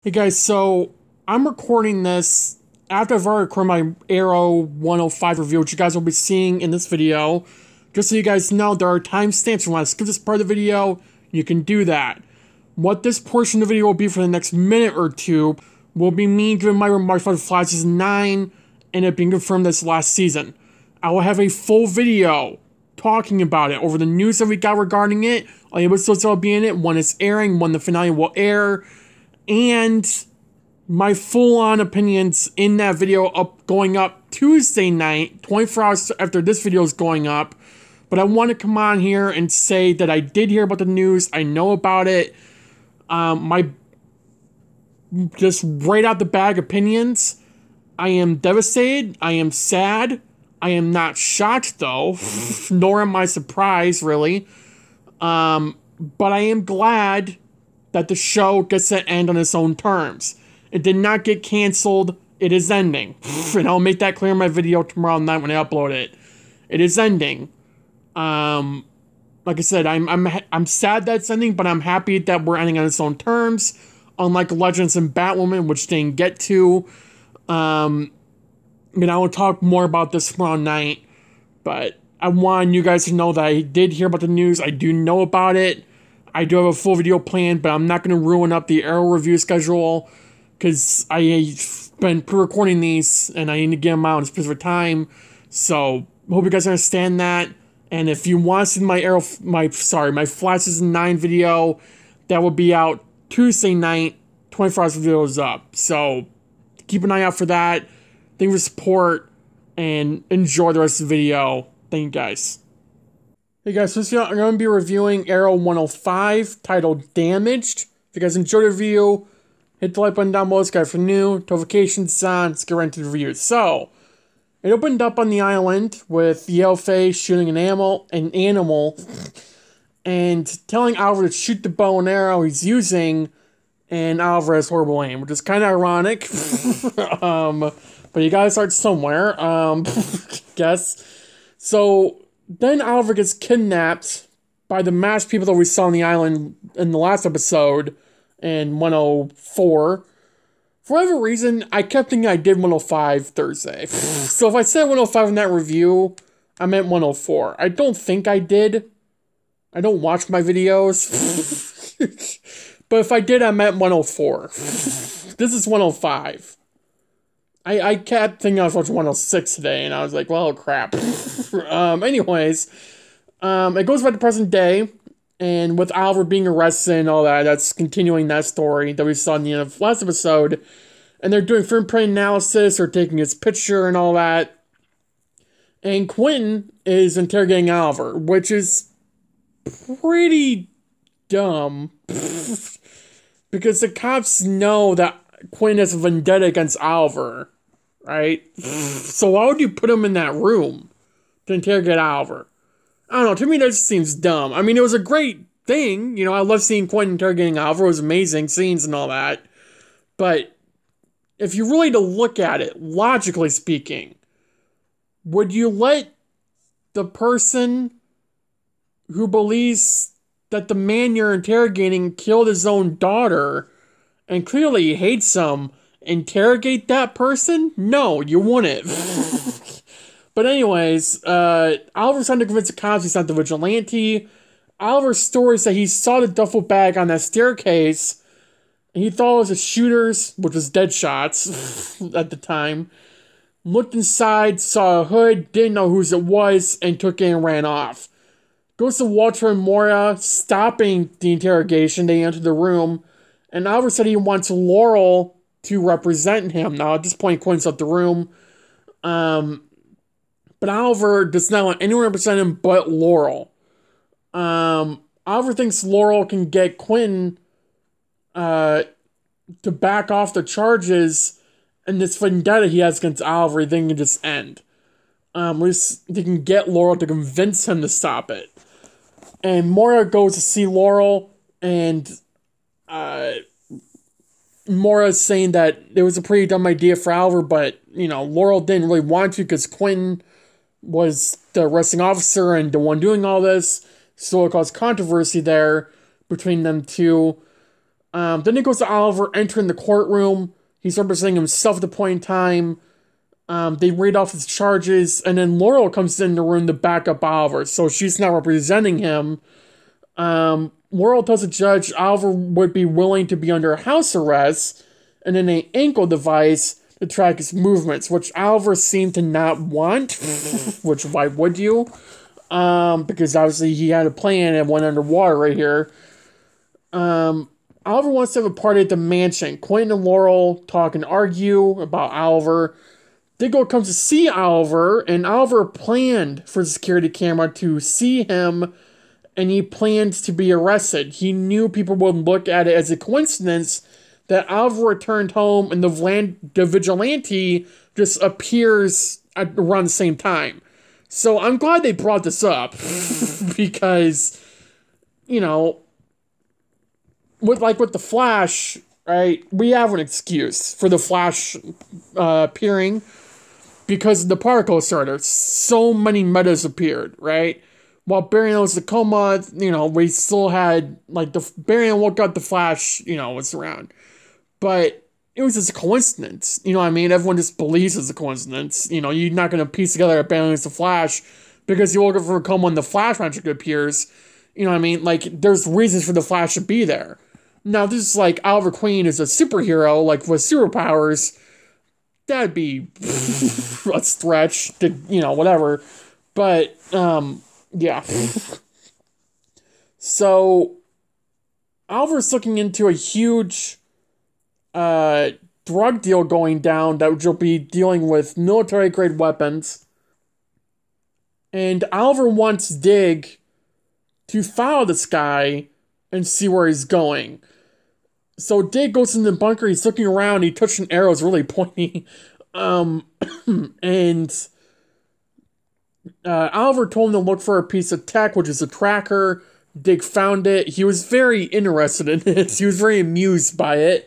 Hey guys, so I'm recording this after I've already recorded my Arrow 105 review, which you guys will be seeing in this video. Just so you guys know, there are timestamps. If you want to skip this part of the video, you can do that. What this portion of the video will be for the next minute or two will be me giving my remarks about Flash Season 9 and it being confirmed this last season. I will have a full video talking about it over the news that we got regarding it, all the episodes that will be in it, when it's airing, when the finale will air, and my full-on opinions in that video going up Tuesday night, 24 hours after this video is going up. But I want to come on here and say that I did hear about the news. I know about it. My just right out the bag opinions. I am devastated. I am sad. I am not shocked though, nor am I surprised really. But I am glad that the show gets to end on its own terms. It did not get canceled. It is ending. And I'll make that clear in my video tomorrow night when I upload it. It is ending. Like I said, I'm sad that it's ending, but I'm happy that we're ending on its own terms. Unlike Legends and Batwoman, which they didn't get to. I will talk more about this tomorrow night. But I want you guys to know that I did hear about the news. I do know about it. I do have a full video planned, but I'm not going to ruin up the Arrow review schedule because I've been pre-recording these and I need to get them out in a specific time. So, hope you guys understand that. And if you want to see my Flash Season 9 video, that will be out Tuesday night, 24 hours video is up. So, keep an eye out for that. Thank you for support and enjoy the rest of the video. Thank you guys. Hey guys, so this video, I'm going to be reviewing Arrow 105, titled Damaged. If you guys enjoyed the review, hit the like button down below, subscribe for new, notifications on, let's get right into the review. So, it opened up on the island with Yellowface shooting an animal, and telling Oliver to shoot the bow and arrow he's using, and Oliver has horrible aim, which is kind of ironic. But you gotta start somewhere, guess. So, then Oliver gets kidnapped by the masked people that we saw on the island in the last episode in 104. For whatever reason, I kept thinking I did 105 Thursday. So if I said 105 in that review, I meant 104. I don't think I did. I don't watch my videos. But if I did, I meant 104. This is 105. I kept thinking I was watching 106 today, and I was like, well, crap. Anyways, it goes by the present day, and with Oliver being arrested and all that, that's continuing that story that we saw in the end of last episode, and they're doing fingerprint analysis, or taking his picture and all that, and Quentin is interrogating Oliver, which is pretty dumb, because the cops know that Quentin has a vendetta against Oliver, right? So why would you put him in that room to interrogate Oliver? I don't know, to me that just seems dumb. I mean, it was a great thing, I love seeing Quentin interrogating Oliver, it was amazing, scenes and all that, but if you really to look at it, logically speaking, would you let the person who believes that the man you're interrogating killed his own daughter and clearly hates him, interrogate that person? No, you wouldn't. But anyways, Oliver's trying to convince the cops he's not the vigilante. Oliver's story is that he saw the duffel bag on that staircase, and he thought it was a shooter's, which was Deadshot's at the time. Looked inside, saw a hood, didn't know whose it was, and took it and ran off. Goes to Walter and Moira, stopping the interrogation. They enter the room, and Oliver said he wants Laurel to represent him. Now, at this point, Quentin's out the room. But Oliver does not want anyone to represent him but Laurel. Oliver thinks Laurel can get Quentin to back off the charges, and this vendetta he has against Oliver, then can just end. At least they can get Laurel to convince him to stop it. And Moira goes to see Laurel, and Moira's saying that it was a pretty dumb idea for Oliver, but, Laurel didn't really want to because Quentin was the arresting officer and the one doing all this, so it caused controversy there between them two. Then it goes to Oliver entering the courtroom. He's representing himself at the point in time. They read off his charges, and then Laurel comes in the room to back up Oliver, so she's not representing him. Laurel tells the judge Oliver would be willing to be under house arrest, and then an ankle device to track his movements, which Oliver seemed to not want, which why would you? Because obviously he had a plan and went underwater right here. Oliver wants to have a party at the mansion. Quentin and Laurel talk and argue about Oliver. Diggle comes to see Oliver, and Oliver planned for the security camera to see him, and he planned to be arrested. He knew people would look at it as a coincidence that Oliver returned home and the Vigilante just appears around the same time. So I'm glad they brought this up, because, you know, with the Flash, right, we have an excuse for the Flash appearing. Because of the particle starter, so many metas appeared, right? While Barry Allen was in a coma, you know, we still had, like, Barry Allen woke up, the Flash, you know, was around. But it was just a coincidence, you know what I mean? Everyone just believes it's a coincidence. You know, you're not going to piece together that Barry Allen's the Flash because you woke up from a coma when the Flash magic appears. You know what I mean? Like, there's reasons for the Flash to be there. Now, this is like Oliver Queen is a superhero, like, with superpowers. That'd be a stretch to, you know, whatever. But, yeah. So, Oliver's looking into a huge drug deal going down that will be dealing with military-grade weapons. And Oliver wants Dig to follow this guy and see where he's going. So Dig goes in the bunker, he's looking around, he touched an arrow, it's really pointy. And Oliver told him to look for a piece of tech, which is a tracker. Dig found it. He was very interested in it. He was very amused by it.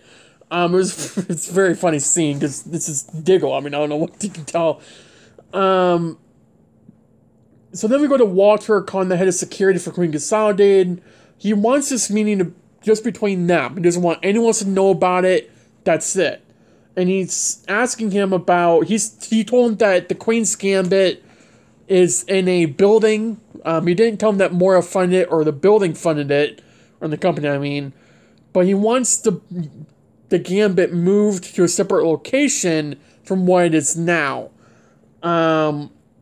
It's a very funny scene, because this is Diggle. I mean, I don't know what you can tell. So then we go to Walter, calling the head of security for Queen Consolidated. He wants this meeting to just between them. He doesn't want anyone else to know about it. That's it. And he's asking him about... He told him that the Queen's Gambit is in a building. He didn't tell him that Moira funded it, or the building funded it. Or the company, I mean. But he wants the Gambit moved to a separate location from what it is now.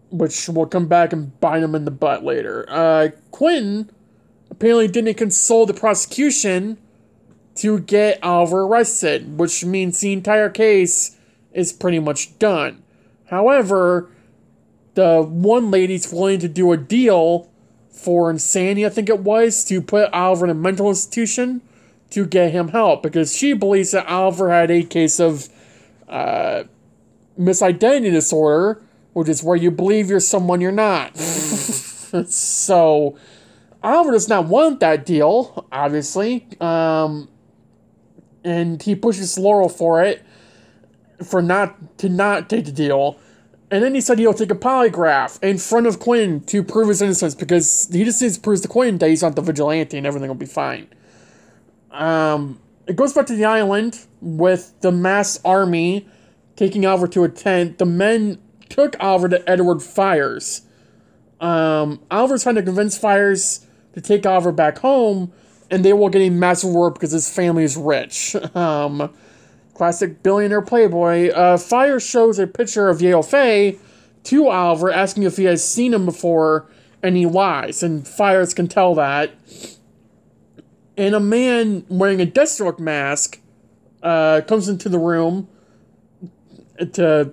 Which will come back and bite him in the butt later. Quentin apparently didn't console the prosecution to get Oliver arrested, which means the entire case is pretty much done. However, the one lady's willing to do a deal for insanity, I think it was, to put Oliver in a mental institution to get him help, because she believes that Oliver had a case of misidentity disorder, which is where you believe you're someone you're not. So Oliver does not want that deal, obviously. And he pushes Laurel for it, for not take the deal. And then he said he'll take a polygraph in front of Quinn to prove his innocence, because he just needs to prove to Quinn that he's not the vigilante and everything will be fine. It goes back to the island with the mass army taking Oliver to a tent. The men took Oliver to Edward Fires. Oliver's trying to convince Fires to take Oliver back home, and they will get a massive reward because his family is rich. Classic billionaire playboy. Fires shows a picture of Yale Faye to Oliver, asking if he has seen him before, and he lies, and Fires can tell that. And a man wearing a Deathstroke mask comes into the room to,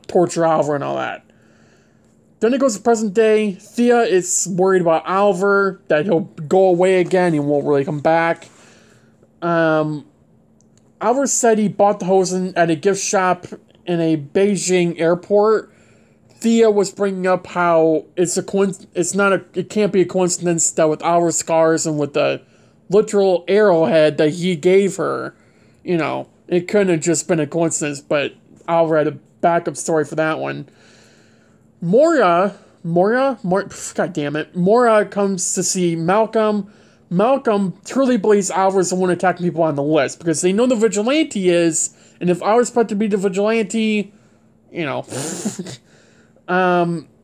torture Oliver and all that. Then it goes to present day. Thea is worried about Oliver, that he'll go away again, he won't really come back. Oliver said he bought the hosen at a gift shop in a Beijing airport. Thea was bringing up how it can't be a coincidence that with Oliver's scars and with the literal arrowhead that he gave her, it couldn't have just been a coincidence, but Oliver had a backup story for that one. Moira, God damn it. Moira comes to see Malcolm, Malcolm truly believes Oliver's the one attacking people on the list, because they know the Vigilante is, and if Oliver's supposed to be the Vigilante, you know.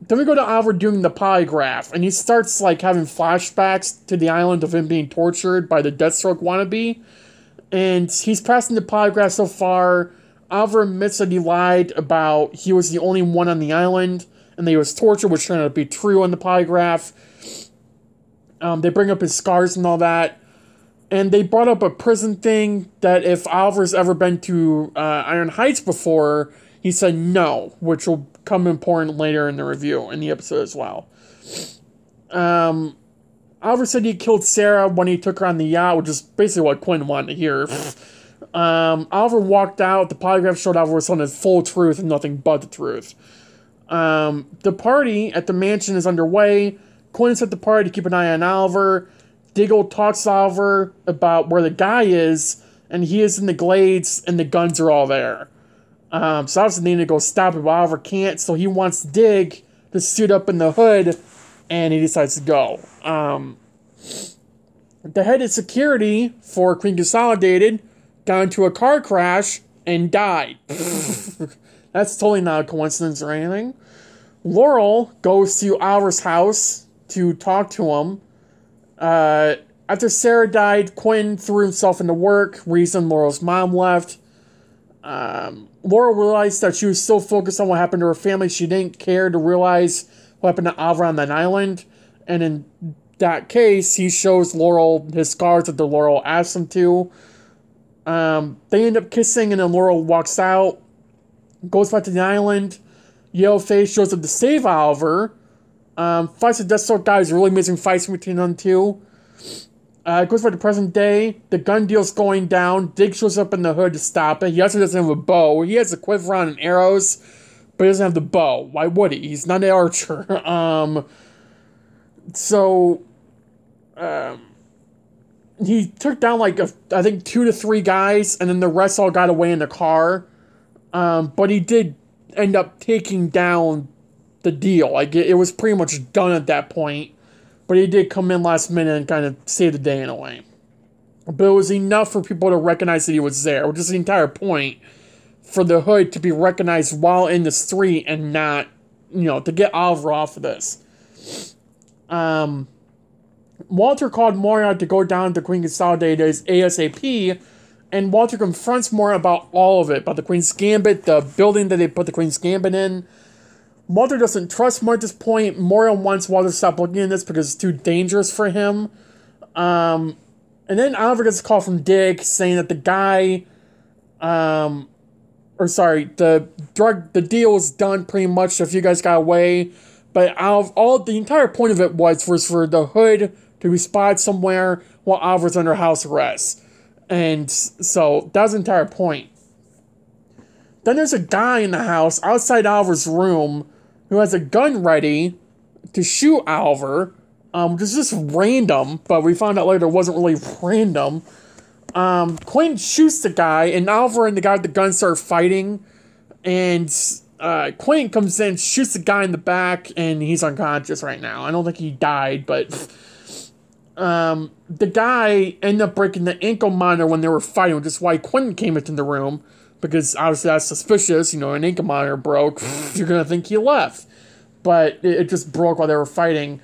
Then we go to Oliver doing the polygraph, and he starts, like, having flashbacks to the island of him being tortured by the Deathstroke wannabe, and he's passing the polygraph so far. Oliver admits that he lied about he was the only one on the island, and that he was tortured, which turned out to be true on the polygraph. They bring up his scars and all that. And they brought up a prison thing that if Oliver's ever been to Iron Heights before, he said no, which will come important later in the review, in the episode as well. Oliver said he killed Sarah when he took her on the yacht, which is basically what Quinn wanted to hear. Oliver walked out. The polygraph showed Oliver was telling the full truth and nothing but the truth. The party at the mansion is underway. Quinn's at the party to keep an eye on Oliver. Diggle talks to Oliver about where the guy is, and he is in the glades, and the guns are all there. So obviously they need to go stop it, but Oliver can't, so he wants Dig to suit up in the hood, and he decides to go. The head of security for Queen Consolidated got into a car crash and died. That's totally not a coincidence or anything. Laurel goes to Oliver's house to talk to him. After Sarah died, Quinn threw himself into work, reason Laurel's mom left. Laurel realized that she was so focused on what happened to her family, she didn't care to realize what happened to Oliver on that island. And in that case, he shows Laurel his scars that the Laurel asked him to. They end up kissing, and then Laurel walks out, goes back to the island. Yellowface shows up to save Oliver. Fights the Deathstroke guys, really amazing fights between them two. Goes back to present day. The gun deal's going down. Dig shows up in the hood to stop it. He also doesn't have a bow. He has a quiver on and arrows, but he doesn't have the bow. Why would he? He's not an archer. He took down like I think 2 to 3 guys, and then the rest all got away in the car. But he did end up taking down the deal. Like it was pretty much done at that point. But he did come in last minute and kind of save the day in a way. But it was enough for people to recognize that he was there, which is the entire point, for the hood to be recognized while in the street and not, to get Oliver off of this. Walter called Moira to go down to Queen Consolidated ASAP, and Walter confronts Moira about all of it, about the Queen's Gambit, the building that they put the Queen's Gambit in. Walter doesn't trust Moira at this point. Moira wants Walter to stop looking at this because it's too dangerous for him. And then Oliver gets a call from Dig saying that the guy, the deal was done pretty much, so if you guys got away. But the entire point of it was for the hood to be spotted somewhere while Oliver's under house arrest. And so that was the entire point. Then there's a guy in the house outside Oliver's room who has a gun ready to shoot Oliver, which is just random, but we found out later it wasn't really random. Quinn shoots the guy, and Oliver and the guy with the gun start fighting, and Quinn comes in, shoots the guy in the back, and he's unconscious right now. I don't think he died, but the guy ended up breaking the ankle monitor when they were fighting, which is why Quinn came into the room. Because obviously that's suspicious, an ankle monitor broke, you're going to think he left. But it just broke while they were fighting.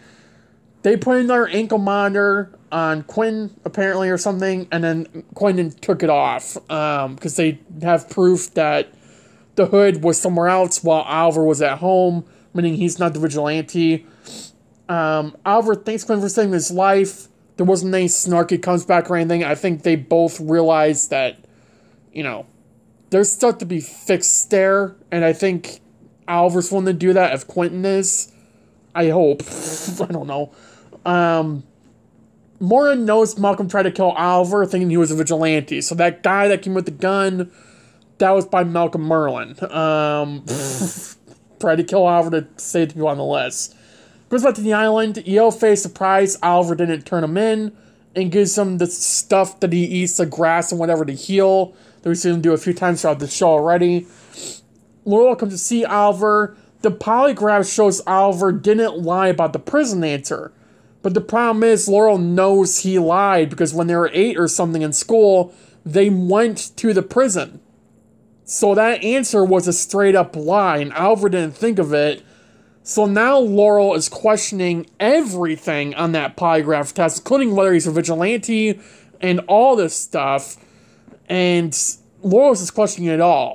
They put another ankle monitor on Quinn, apparently, or something, and then Quinn took it off. Because they have proof that the hood was somewhere else while Oliver was at home, meaning he's not the vigilante. Oliver thanks Quinn for saving his life. There wasn't any snarky comes back or anything. I think they both realized that, there's stuff to be fixed there, and I think Oliver's willing to do that if Quentin is. I hope. I don't know. Moira knows Malcolm tried to kill Oliver, thinking he was a vigilante. So that guy that came with the gun, that was by Malcolm Merlin. Tried to kill Oliver to save the people on the list. Goes back to the island. Yellowface, surprised Oliver didn't turn him in, and gives him the stuff that he eats, the grass and whatever, to heal. That we've seen him do a few times throughout the show already. Laurel comes to see Oliver. The polygraph shows Oliver didn't lie about the prison answer. But the problem is, Laurel knows he lied because when they were 8 or something in school, they went to the prison. So that answer was a straight up lie, and Alfred didn't think of it. So now Laurel is questioning everything on that polygraph test, including whether he's a vigilante and all this stuff. And Laurel is questioning it all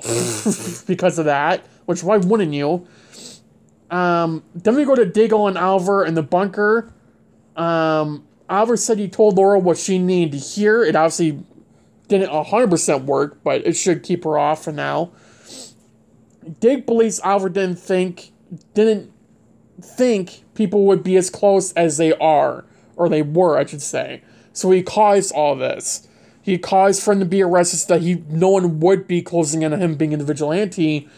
because of that, which why wouldn't you? Then we go to Diggle and Alvar in the bunker. Alvar said he told Laurel what she needed to hear. It obviously didn't 100% work, but it should keep her off for now. Dig believes Alvar didn't think people would be as close as they are, or they were, I should say. So he caused all this. He caused for him to be arrested so that no one would be closing in on him being a vigilante.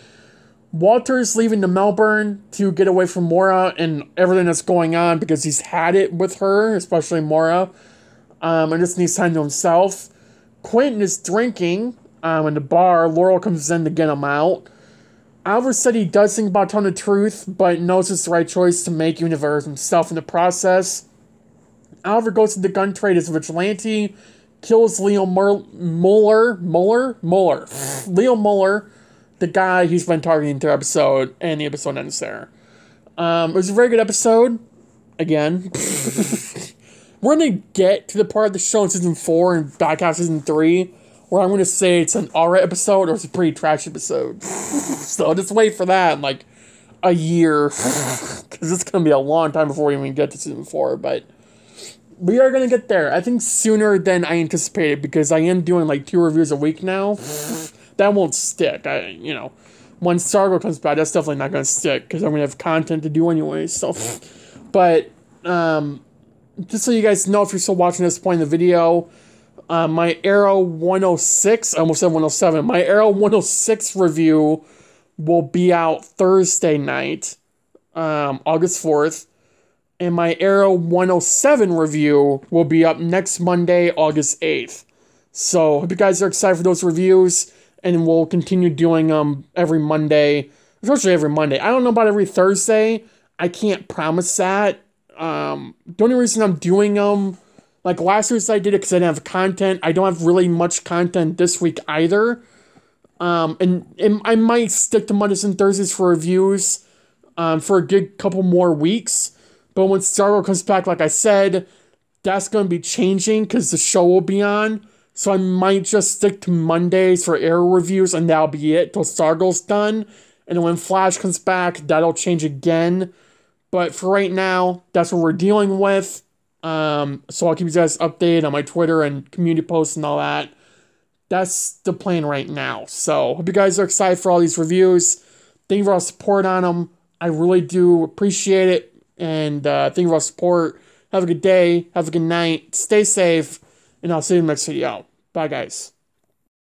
Walter's leaving to Melbourne to get away from Moira and everything that's going on because he's had it with her, especially Moira, and just needs time to himself. Quentin is drinking in the bar. Laurel comes in to get him out. Alvar said he does think about telling the truth, but knows it's the right choice to make even if it hurts himself in the process. Alvar goes to the gun trade as a vigilante, kills Leo Muller, the guy he's been targeting through episode, and the episode ends there. It was a very good episode. Again. We're going to get to the part of the show in Season 4 and back half Season 3 where I'm going to say it's an alright episode or it's a pretty trash episode. So just wait for that in like a year. Because it's going to be a long time before we even get to Season 4. But we are going to get there. I think sooner than I anticipated because I am doing like 2 reviews a week now. That won't stick. When Stargirl comes back, that's definitely not going to stick because I'm going to have content to do anyway. So, but, just so you guys know, if you're still watching this point in the video, my Arrow 106, I almost said 107, my Arrow 106 review will be out Thursday night, August 4th, and my Arrow 107 review will be up next Monday, August 8th. So, hope you guys are excited for those reviews, and we'll continue doing them every Monday, especially every Monday. I don't know about every Thursday, I can't promise that. The only reason I'm doing them, like last week I did it because I didn't have content. I don't have really much content this week either. And I might stick to Mondays and Thursdays for reviews, for a good couple more weeks. But when Stargirl comes back, like I said, that's going to be changing because the show will be on. So I might just stick to Mondays for Arrow reviews and that'll be it till Stargirl's done. And when Flash comes back, that'll change again. But for right now, that's what we're dealing with. So I'll keep you guys updated on my Twitter and community posts and all that. That's the plan right now. So hope you guys are excited for all these reviews. Thank you for all the support on them. I really do appreciate it. And thank you for all the support. Have a good day. Have a good night. Stay safe. And I'll see you in the next video. Bye, guys.